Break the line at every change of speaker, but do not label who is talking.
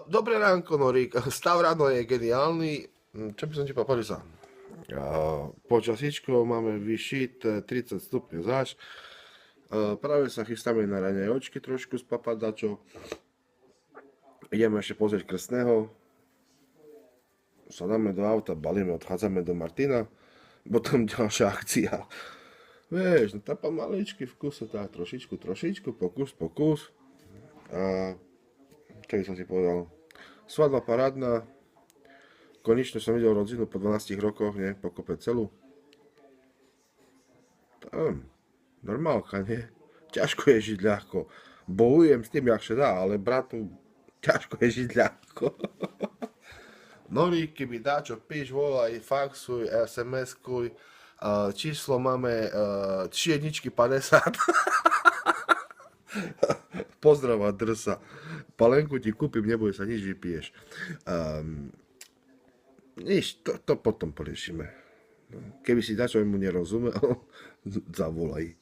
Dobré ránko, Norik. Stav ráno je geniálny. Čo by som ti povedal, sa? Počasíčko máme vyššie 30 stupňov záš. Práve sa chystáme na raňajočky trošku z papadačov. Ideme ešte pozrieť krstného. Sadáme do auta, balíme, odchádzame do Martina. Potom ďalšia akcia. Vieš, no tá pomaličky v kuse, tak trošičku, pokus. A čo by som si povedal? Svadba parádna. Konečne som videl rodzinu po 12 rokoch, nie? Pokope celú. Tam, normálka, nie? Ťažko je žiť ľahko. Bojujem s tým, jak sa dá, ale bratu, ťažko je žiť ľahko. Norí, keby dáčo píš, volaj, faxuj, SMS-kuj. Číslo máme 3 jedničky 50. Pozdrava drsa. Palenku ti kúpim, neboj sa, nič vypiješ. Nič, to potom poriešime. Keby si dačo mu nerozumel, zavolaj.